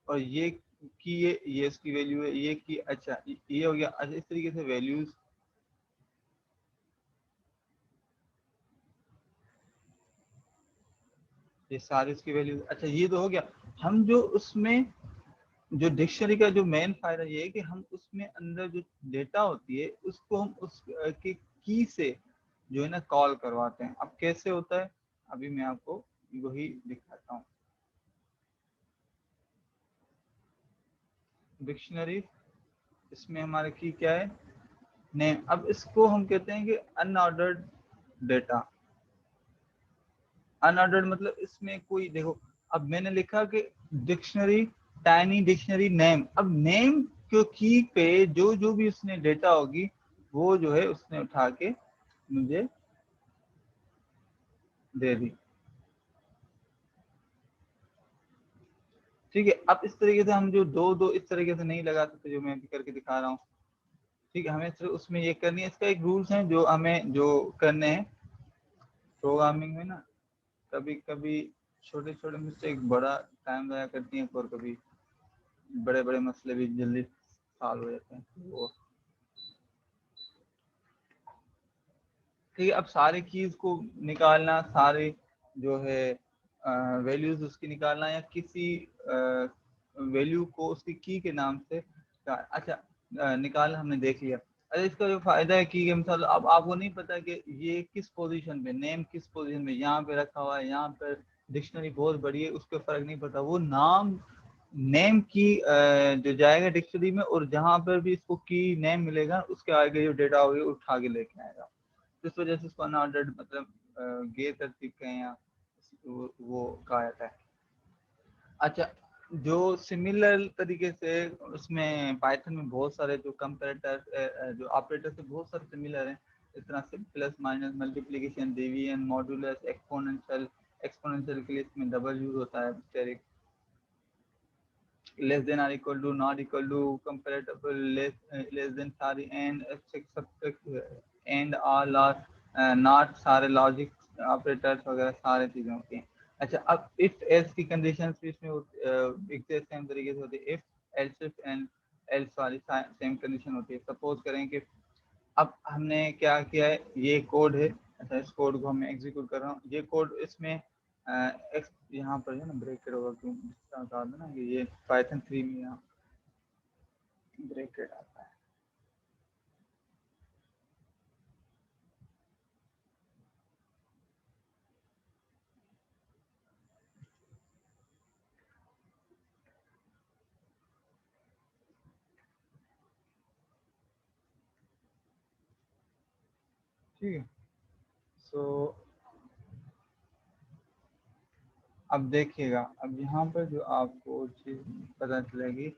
और ये की है, ये इसकी वैल्यू है, ये की। अच्छा, ये हो गया। अच्छा, इस तरीके से वैल्यूज, ये सारी इसकी वैल्यू। अच्छा, ये तो हो गया। हम जो उसमें जो डिक्शनरी का जो मेन फायदा ये है कि हम उसमें अंदर जो डेटा होती है उसको हम उस के की से जो है ना कॉल करवाते हैं। अब कैसे होता है, अभी मैं आपको वही दिखाता हूँ। डिक्शनरी, इसमें हमारे की क्या है, नेम। अब इसको हम कहते हैं कि अनऑर्डर्ड डेटा। अनऑर्डर्ड मतलब इसमें कोई, देखो अब मैंने लिखा कि डिक्शनरी, टाइनी डिक्शनरी नेम। अब नेम के की पे जो जो भी उसने डेटा होगी वो जो है उसने उठा के मुझे दे दी। ठीक है। अब इस तरीके से हम जो दो दो इस तरीके से नहीं लगा सकते, जो मैं अभी करके दिखा रहा हूँ। ठीक है, हमें सिर्फ उसमें ये करनी है, इसका एक रूल्स है जो हमें जो करने हैं प्रोग्रामिंग में ना। कभी कभी छोटे छोटे मिस्टेक बड़ा टाइम लगा करती हैं, और कभी बड़े बड़े मसले भी जल्दी सॉल्व हो जाते हैं। वो ठीक है। अब सारे कीज को निकालना, सारे जो है वैल्यूज उसकी निकालना, या किसी वैल्यू को उसकी की के नाम से अच्छा निकालना हमने देख लिया। अरे इसका जो फायदा है की के मिसाल, अब आपको नहीं पता कि ये किस पोजीशन पे, नेम किस पोजीशन में यहाँ पे रखा हुआ है, यहाँ पर डिक्शनरी बहुत बड़ी है, उसके फर्क नहीं पड़ता। वो नाम नेम की जो जाएगा डिक्शनरी में, और जहाँ पर भी इसको की नेम मिलेगा उसके आगे जो डेटा होगी उठा के लेके आएगा। इस वजह से इसको अनऑर्डर्ड मतलब गैर तरतीब कहें या वो कहा जाता है। अच्छा, जो सिमिलर तरीके से उसमें पाइथन में बहुत सारे जो कंपैरेटर जो ऑपरेटर से बहुत सारे सिमिलर हैं, इस तरह से plus minus multiplication division modulus exponential. Exponential के लिए इसमें डबल यूज होता है, steric less than or equal to, not equal to, comparable, less than सारी and and all are not, सारे लॉजिक ऑपरेटर्स वगैरह सारे चीजें होती हैं। अच्छा, अब इफ एल्स की कंडीशंस भी इसमें एग्जैक्ट सेम तरीके से होती है। If else if and else वाली सेम कंडीशन होती है। सपोज करें कि अब हमने क्या किया है, ये कोड है। अच्छा, इस कोड को मैं एग्जीक्यूट कर रहा हूँ। ये कोड इसमें एक्स यहाँ पर है ना ब्रेकेट होगा, क्यों बता दो ना कि ये पाइथन 3 में यहाँ ब्रेकेट आता है। ठीक है, सो अब देखिएगा, अब यहाँ पर जो आपको चीज पता चलेगी,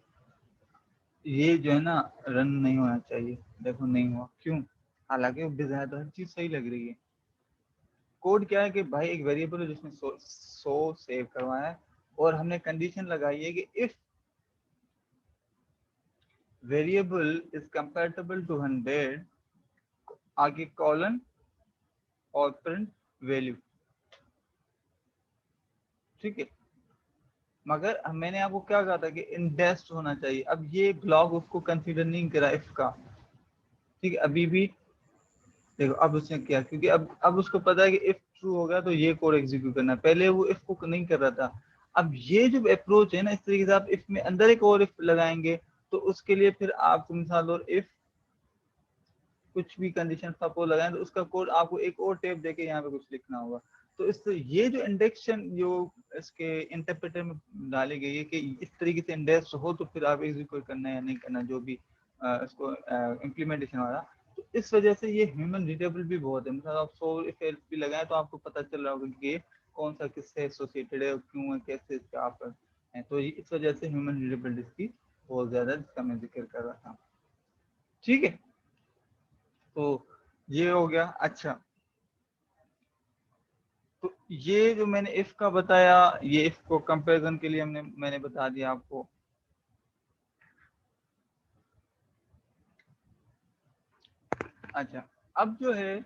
ये जो है ना रन नहीं होना चाहिए। देखो नहीं हुआ, क्यों? हालांकि डिजाइन तो हर चीज सही लग रही है। कोड क्या है कि भाई एक वेरिएबल है जिसमें सो सेव करवाया है, और हमने कंडीशन लगाई है कि if variable is compatible to 100, आगे कॉलन और प्रिंट वैल्यू। ठीक है, मगर मैंने आपको क्या कहा था कि इंडेक्स होना चाहिए। अब ये ब्लॉक उसको कंसीडर नहीं करा इफ का। ठीक है, अभी भी देखो अब उसने क्या, क्योंकि अब उसको पता है कि इफ ट्रू होगा तो ये कोड एग्जीक्यूट करना है। पहले वो इफ को नहीं कर रहा था। अब ये जो अप्रोच है ना, इस तरीके से आप इफ में अंदर एक और इफ लगाएंगे, तो उसके लिए फिर आपको मिसाल और इफ कुछ भी कंडीशन सपोज लगाएं, तो उसका कोड आपको एक और टेप देके यहाँ पे कुछ लिखना होगा। तो इस ये जो इंडेक्शन जो इसके इंटरप्रेटर में डाली गई है कि इस तरीके से इंडेक्स हो तो फिर आप एग्जीक्यूट करना है या नहीं करना, जो भी इसको इम्प्लीमेंटेशन वाला। तो इस वजह से ये ह्यूमन रीडेबल भी बहुत है। मतलब आप सो इफ एल्स भी लगाएं तो आपको पता चल रहा होगा कि ये कौन सा किससे एसोसिएटेड है, क्यों है, कैसे इसके आप हैं। तो इस वजह से ह्यूमन रीडेबिलिटी की बहुत ज्यादा, जिसका मैं जिक्र कर रहा था। ठीक है, तो ये हो गया। अच्छा, तो ये जो मैंने इफ का बताया, ये इफ को कंपैरिजन के लिए मैंने बता दिया आपको। अच्छा, अब जो है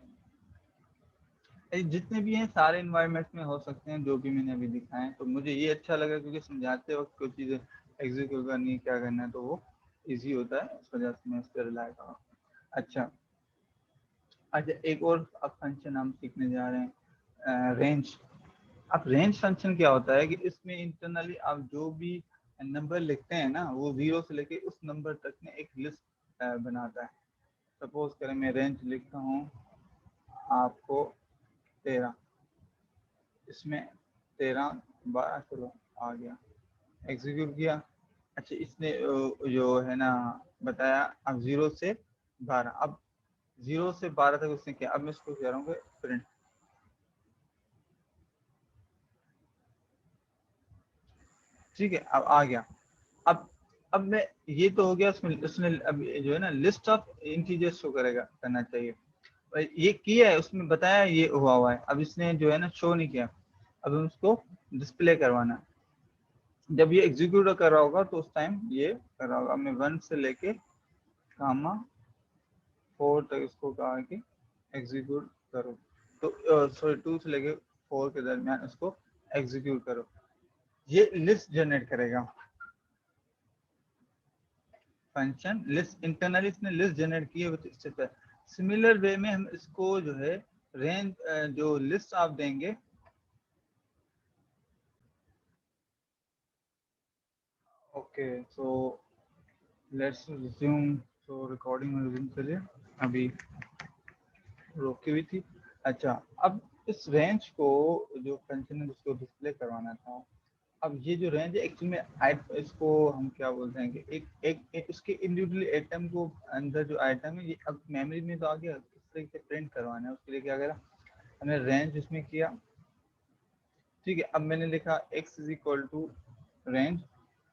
जितने भी हैं सारे इन्वायरमेंट में हो सकते हैं, जो भी मैंने अभी दिखाए हैं। तो मुझे ये अच्छा लगा, क्योंकि समझाते वक्त कोई चीज़ एग्जीक्यूट करनी है, क्या करना है, तो वो इजी होता है। इस वजह से मैं इस पर रिलाय कर रहा हूँ। अच्छा, अच्छा, एक और अब फंक्शन हम सीखने जा रहे हैं, रेंज। अब रेंज फंक्शन क्या होता है कि इसमें इंटरनली आप जो भी नंबर लिखते हैं ना, वो 0 से लेके उस नंबर तक में एक लिस्ट बनाता है। सपोज करें मैं रेंज लिखता हूँ आपको 13, इसमें 13 12, चलो आ गया, एग्जीक्यूट किया। अच्छा, इसने जो है ना बताया अब 0 से 12, अब 0 से 12 तक उसने किया। अब मैं इसको कह रहा हूँ प्रिंट। ठीक है, अब आ गया। अब मैं, ये तो हो गया, उसमें उसने अब जो है ना लिस्ट ऑफ इंटीजर्स शो करेगा, करना चाहिए। ये किया है, उसमें बताया ये हुआ है। अब इसने जो है ना शो नहीं किया। अब हम उसको डिस्प्ले करवाना है। जब ये एग्जीक्यूट कर रहा होगा तो उस टाइम ये कर रहा होगा। हमने 1 से लेके कामा 4 तक इसको कहा कि एग्जीक्यूट करो, तो सॉरी 2 से लेके 4 के दरमियान इसको एग्जीक्यूट करो। ये लिस्ट जनरेट करेगा, फंक्शन लिस्ट इंटरनली इसने लिस्ट जनरेट की है। सिमिलर वे में हम इसको जो है रेंज जो लिस्ट आप देंगे, ओके सो लेट्स रिज्यूम। तो रिकॉर्डिंग में रिज्यूम करिए, अभी रोकी हुई थी। अच्छा, अब इस रेंज को जो फंक्शन है जिसको डिस्प्ले करवाना था, अब ये जो रेंज है एक्चुअल में इसको हम क्या बोलते हैं कि एक उसके इंडिविजुअल आइटम को अंदर जो आइटम है ये अब मेमोरी में तो आ गया, किस तरीके से प्रिंट करवाना है उसके लिए क्या करा हमने रेंज इसमें किया। ठीक है, अब मैंने लिखा x is equal to range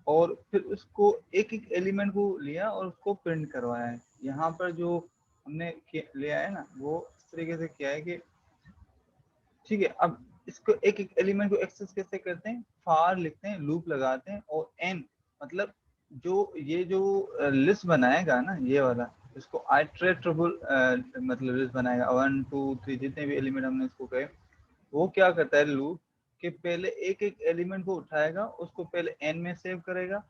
और फिर उसको एक एक एलिमेंट को लिया और उसको प्रिंट करवाया है। यहाँ पर जो हमने लिया है ना वो इस तरीके से किया है कि ठीक है, अब इसको एक एक एलिमेंट को एक्सेस कैसे करते हैं, फार लिखते हैं, लूप लगाते हैं और एन मतलब जो ये जो लिस्ट बनाएगा ना ये वाला, इसको आइटरेटेबल मतलब लिस्ट बनाएगा 1 2 3 जितने भी एलिमेंट हमने इसको कहे, वो क्या करता है लूप कि पहले एक एक एलिमेंट को उठाएगा, उसको पहले एन में सेव करेगा।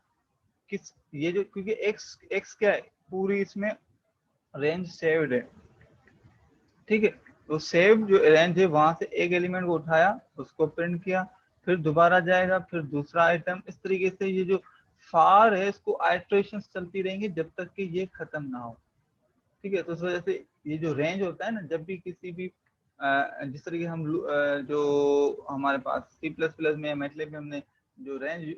किस ये जो क्योंकि एक्स एक्स क्या है पूरी इसमें रेंज सेव्ड है। ठीक है, तो सेव जो रेंज है वहां से एक एलिमेंट को उठाया, उसको प्रिंट किया, फिर दोबारा जाएगा, फिर दूसरा आइटम, इस तरीके से ये जो फार है इसको आइटरेशन चलती रहेंगी जब तक कि ये खत्म ना हो। ठीक है, तो इस वजह से ये जो रेंज होता है ना, जब भी किसी भी जिस तरीके हम जो हमारे पास C++ में मैटलैब में हमने जो रेंज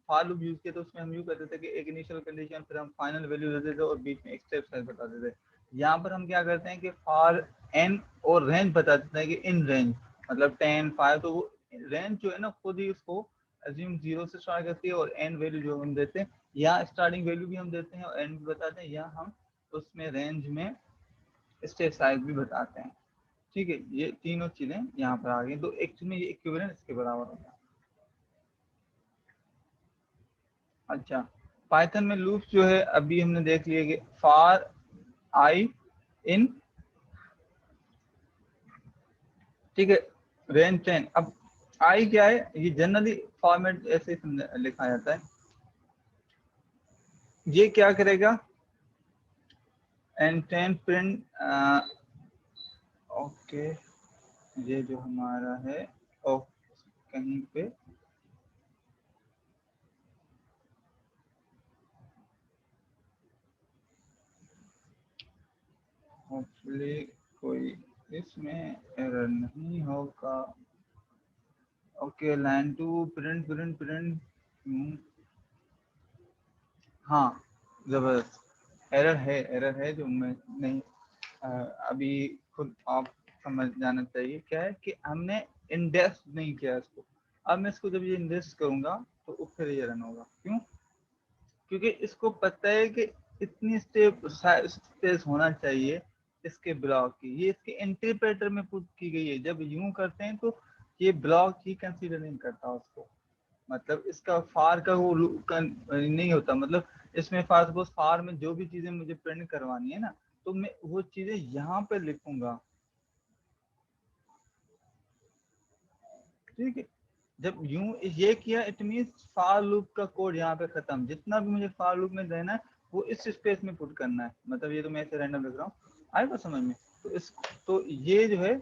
फार लूप यूज किया तो उसमें हम यूज करते थे कि एक इनिशियल कंडीशन फिर हम फाइनल वैल्यू देते थे और बीच में एक स्टेप साइज बता देते थे। यहाँ पर हम क्या करते हैं कि फार एन और रेंज बता देते हैं कि इन रेंज मतलब 10 5, तो वो रेंज जो है ना खुद ही उसको अज्यूम 0 से स्टार्ट करती है और एन वैल्यू जो हम देते हैं, यहाँ स्टार्टिंग वैल्यू भी हम देते हैं और एंड भी बताते हैं, यहाँ हम उसमें रेंज में स्टेप साइज भी बताते हैं। ठीक है, ये तीनों चीजें यहाँ पर आ गई, तो एक्चुअली में ये इक्विवेलेंट इसके बराबर होगा। अच्छा, पाइथन में लूप्स जो है अभी हमने देख लिया कि फार आई इन, ठीक है, रेंज 10। अब आई क्या है, ये जनरली फॉर्मेट ऐसे लिखा जाता है। ये क्या करेगा, एंड 10 प्रिंट, ओके, ये जो हमारा है और कहीं पे होपफुली कोई इसमें एरर नहीं होगा। Okay, line 2 print print print, हाँ जबरदस्त, एरर है जो मैं नहीं अभी खुद आप समझ जाना चाहिए क्या है कि हमने इंडेक्स नहीं किया इसको। अब मैं इसको जब ये इंडेक्स करूंगा तो फिर ये रन होगा। क्यों, क्योंकि इसको पता है कि इतनी स्टेप स्पेस होना चाहिए इसके ब्लॉक की, ये इसके इंटरप्रेटर में पुट की गई है। जब यूं करते हैं तो ये ब्लॉक ही कंसीडर नहीं करता उसको, मतलब इसका फार का वो नहीं होता, मतलब इसमें फार सपोज फार में जो भी चीजें मुझे प्रिंट करवानी है ना तो मैं वो चीजें यहाँ पे लिखूंगा। ठीक है, जब यूं ये किया इट मीन्स फार लूप का कोड यहाँ पे खत्म, जितना भी मुझे फार लूप में देना है वो इस स्पेस में पुट करना है। मतलब ये तो मैं ऐसे रैंडम लिख रहा हूँ, आएगा समझ में। तो इस तो ये जो है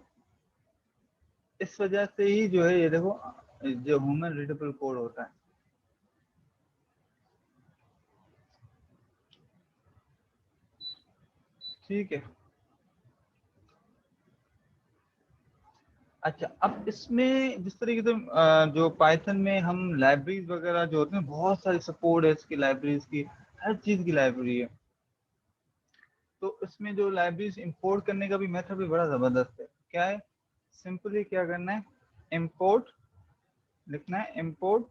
इस वजह से ही जो है ये देखो जो ह्यूमन रीडेबल कोड होता है। ठीक है, अच्छा, अब इसमें जिस तरीके से जो पाइथन में हम लाइब्रेरीज वगैरह जो होते हैं, बहुत सारी सपोर्ट है इसकी लाइब्रेरीज की, हर चीज की लाइब्रेरी है। तो इसमें जो लाइब्रेरीज इंपोर्ट करने का भी मेथड भी बड़ा जबरदस्त है। क्या है, सिंपली क्या करना है, इंपोर्ट लिखना है, इंपोर्ट।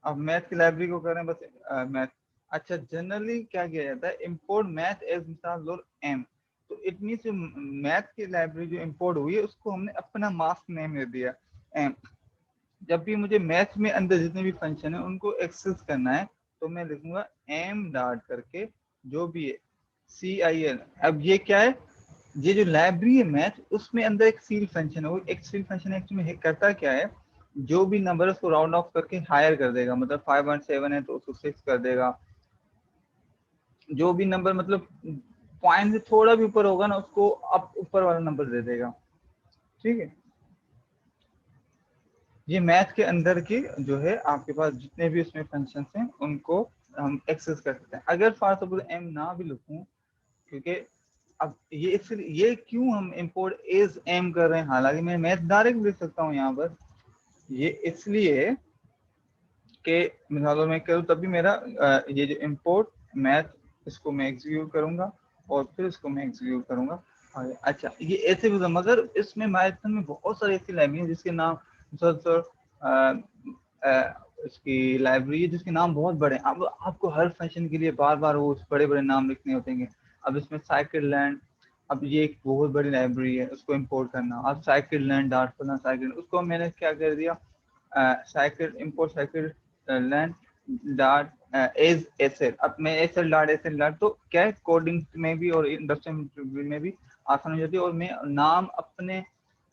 अब मैथ की लाइब्रेरी को करें बस मैथ। अच्छा, जनरली क्या किया जाता है, इंपोर्ट मैथ एज मिसाल और एम, तो इट मीन जो मैथ की लाइब्रेरी जो इंपोर्ट हुई है उसको हमने अपना मास्क नेम दे दिया एम। जब भी मुझे मैथ में अंदर जितने भी फंक्शन है उनको एक्सेस करना है तो मैं लिखूंगा एम डॉट करके जो भी है CIL। अब ये क्या है, ये जो लाइब्रेरी है मैथ उसमें अंदर एक सील फंक्शन है। वो एक सील फंक्शन एक्चुअली करता क्या है, जो भी नंबर है उसको राउंड ऑफ करके हायर कर देगा। मतलब 517 है तो उसको 6 कर देगा। जो भी नंबर मतलब पॉइंट से थोड़ा भी ऊपर होगा ना उसको अब ऊपर वाला नंबर दे देगा। ठीक है, ये मैथ के अंदर की जो है आपके पास जितने भी उसमें फंक्शंस हैं उनको हम एक्सेस कर सकते हैं। अगर फॉर सपोज एम ना भी लिखूं, क्योंकि अब ये क्यों हम इंपोर्ट एज एम कर रहे हैं, हालांकि मैं मैथ डायरेक्ट लिख सकता हूँ यहाँ पर। ये इसलिए कि मिसालों में करूँ तभी मेरा ये जो इंपोर्ट मैथ इसको मैं एग्जीक्यूट करूंगा और फिर इसको मैं एग्जीक्यूट करूंगा। अच्छा ये ऐसे भी मगर इसमें माइथन में बहुत सारी ऐसी लाइब्रेरी है जिसके नाम सर इसकी लाइब्रेरी है जिसके नाम बहुत बड़े हैं। अब आपको हर फंक्शन के लिए बार बार वो बड़े बड़े नाम लिखने होते हैं। अब इसमें साइकिल लैंड, अब ये एक बहुत बड़ी लाइब्रेरी है उसको इंपोर्ट करना। अब साइकिल लैंड डाट करना, साइकिल उसको मैंने क्या कर दिया, scikit import scikit learn dot as SL. अब मैं एसएल डॉट एसएल डॉट तो क्या है कोडिंग में भी और इंडस्ट्रियल में भी आसान हो जाती है। और मैं नाम अपने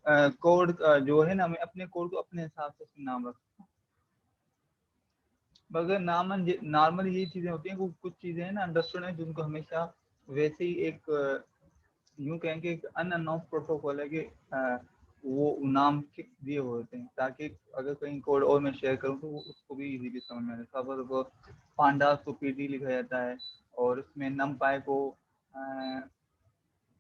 कोड जो है ना, मैं अपने कोड को अपने हिसाब से उसमें नाम रखता हूँ। मगर नॉर्मल यही चीजें होती हैं, कुछ चीजें हैं ना अंडरस्टूड है जिनको हमेशा वैसे ही एक यूं कहें कि एक अनअनाउंस प्रोटोकॉल है कि वो नाम के दिए हुए होते हैं ताकि अगर कहीं कोड और मैं शेयर करूं तो वो उसको भी इजीली समझ में आए। सपोज पांडास को PD लिखा जाता है और उसमें नमपाई को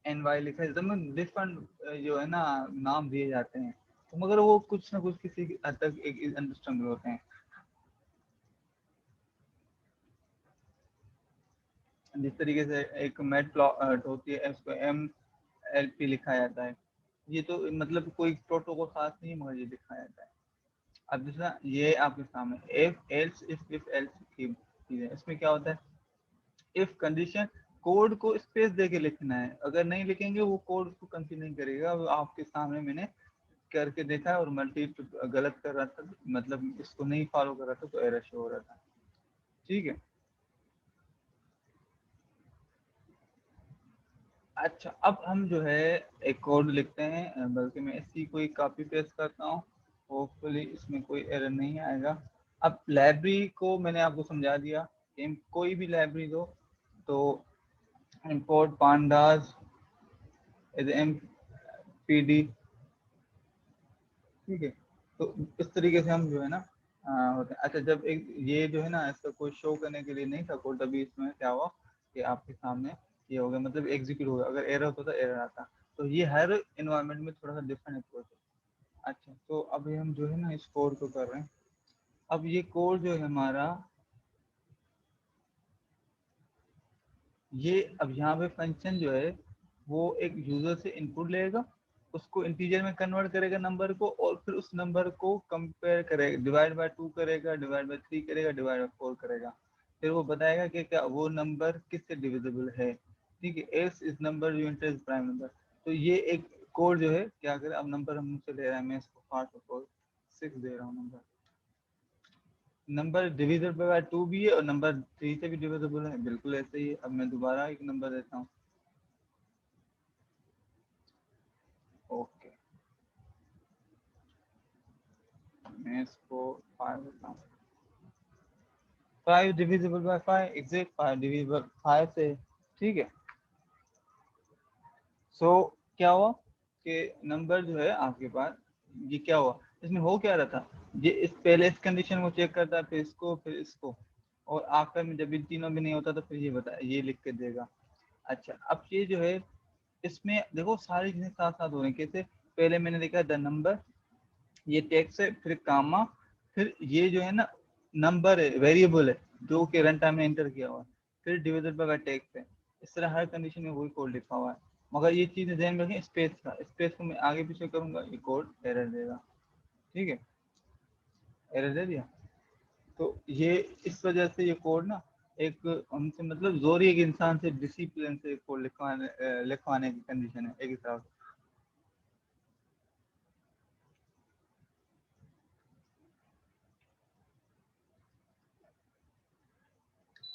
NY लिखा जाता है। मतलब डिफरेंट जो है ना नाम दिए जाते हैं, तो मगर वो कुछ ना कुछ किसी हद तक एक अंडरस्टैंडेबल होते हैं। जिस तरीके से एक मैट प्लॉट होती है उसको MLP लिखा जाता है, ये तो मतलब कोई प्रोटोकॉल खास नहीं मगर ये लिखा जाता है। अब दूसरा ये आपके सामने इफ एल्स इफ एल्स की चीज है। इसमें क्या होता है, इफ कंडीशन कोड को स्पेस दे के लिखना है, अगर नहीं लिखेंगे वो कोड उसको कंसीडर नहीं करेगा। वो आपके सामने मैंने करके देखा है और मल्टी गलत कर रहा था, मतलब इसको नहीं फॉलो कर रहा था तो एरर शो हो रहा था। ठीक है, अच्छा अब हम जो है एक कोड लिखते हैं, बल्कि मैं इसी को ही कॉपी पेस्ट करता हूँ। होपफुली इसमें कोई एरर नहीं आएगा। अब लाइब्रेरी को मैंने आपको समझा दिया कि कोई भी लाइब्रेरी दो तो इंपोर्ट पांडास एज MPD। ठीक है, तो इस तरीके से हम जो है ना होते हैं। अच्छा जब एक ये जो है ना इसका कोई शो करने के लिए नहीं था कोड, तभी इसमें क्या हुआ कि आपके सामने ये हो गया, मतलब एग्जीक्यूट हो गया। अगर एरर होता तो एरर आता। तो ये हर इन्वायरमेंट में थोड़ा सा डिफरेंट अप्रोच है। अच्छा तो अभी हम जो है ना इस कोड को कर रहे हैं। अब ये कोड जो है हमारा, ये अब यहाँ पे फंक्शन जो है वो एक यूजर से इनपुट लेगा, उसको इंटीजर में कन्वर्ट करेगा नंबर को, और फिर उस नंबर को कंपेयर करेगा, डिवाइड बाय 2 करेगा, डिवाइड बाय 3 करेगा, डिवाइड बाय 4 करेगा। फिर वो बताएगा कि क्या वो नंबर किससे डिविजिबल है। ठीक है, एस इस नंबर जो इंटर प्राइम नंबर। तो ये एक कोड जो है क्या करे, अब नंबर हम मुझसे ले रहा है, मैं इसको 5 दे रहा हूँ नंबर। नंबर डिविजिबल बाय 2 भी है और नंबर 3 से भी डिविजिबल है, बिल्कुल ऐसे ही है। अब मैं दोबारा एक नंबर देता हूँ। ओके, मैं इसको 5 देता हूँ। 5 डिविजिबल बाय 5 एग्जैक्ट 5 डिविजिबल 5 से। ठीक है, सो क्या हुआ कि नंबर जो है आपके पास, ये क्या हुआ इसमें हो क्या रहा था, ये इस पहले इस कंडीशन को चेक करता है, फिर इसको, और आखिर में जब इन तीनों भी नहीं होता तो फिर ये बता ये लिख के देगा। अच्छा अब ये जो है इसमें देखो सारी चीजें साथ साथ हो रही हैं। कैसे, पहले मैंने देखा द नंबर, ये टेक्स्ट है, फिर कामा, फिर ये जो है ना नंबर है, वेरिएबल है जो कि रन टाइम में एंटर किया हुआ है, फिर डिविजन बाय टेक्स्ट है। इस तरह हर कंडीशन में वही कोड लिखा हुआ है। मगर ये चीज ध्यान में रखें, स्पेस का, स्पेस को मैं आगे पीछे करूंगा ये कोड एरर देगा। ठीक है, एरर दे दिया। तो ये इस वजह से ये कोड ना एक हमसे मतलब जोरी एक इंसान से डिसिप्लिन से कोड लिखवाने की कंडीशन है एक हिसाब से।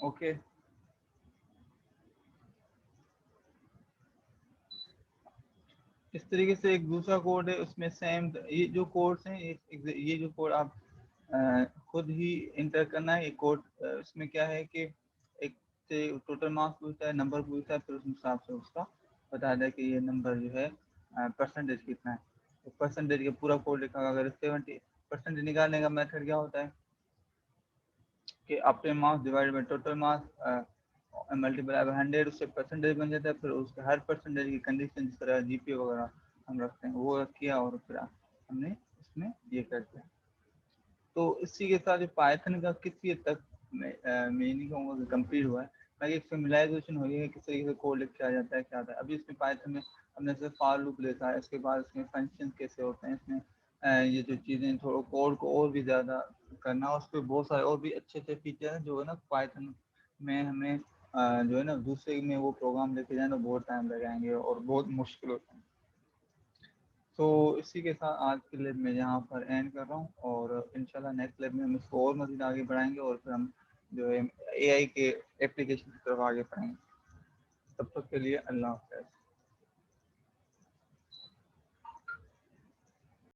ओके, इस तरीके से एक दूसरा कोड है उसमें सेम, ये जो कोड्स हैं ये जो कोड आप खुद ही इंटर करना है। ये कोड इसमें क्या है कि एक से टोटल मार्क्स पूछता है, नंबर पूछता है, फिर उस हिसाब से उसका बता दें कि ये नंबर जो है परसेंटेज कितना है। तो परसेंटेज का पूरा कोड लिखा होगा। अगर 70% निकालने का मेथड क्या होता है कि अपने marks divide by total marks multiply by 100, उससे परसेंटेज बन जाता है। फिर उसके हर परसेंटेज की कंडीशन जिस तरह जीपीए वगैरह हम रखते हैं वो किया, और फिर हमने इसमें ये करते हैं। तो इसी के साथ पाइथन का किसी हद तक मैं नहीं कहूँगा कि कम्प्लीट हुआ है, बाकी एक फेमिलाइजेशन हो गई है किस तरीके से कोड लिख किया जाता है, क्या आता है। अभी इसमें पाइथन में हमने सिर्फ फॉर लूप देखा है, इसके बाद इसमें फंक्शन कैसे होते हैं, इसमें ये जो चीज़ें थोड़ा कोड को और भी ज़्यादा करना, उस पर बहुत सारे और भी अच्छे अच्छे फीचर हैं जो है ना पाइथन में हमें जो है ना दूसरे में वो प्रोग्राम लेके जाए तो बहुत टाइम लगाएंगे और बहुत मुश्किल होता है। तो इसी के साथ आज के लिए मैं यहाँ पर एंड कर रहा हूँ, और इंशाल्लाह नेक्स्ट लेब में हम इसको और मज़ीद आगे बढ़ाएंगे, और फिर हम जो है एआई के एप्लीकेशन की तरफ आगे बढ़ाएंगे। तब तक के लिए अल्लाह हाफ़िज़।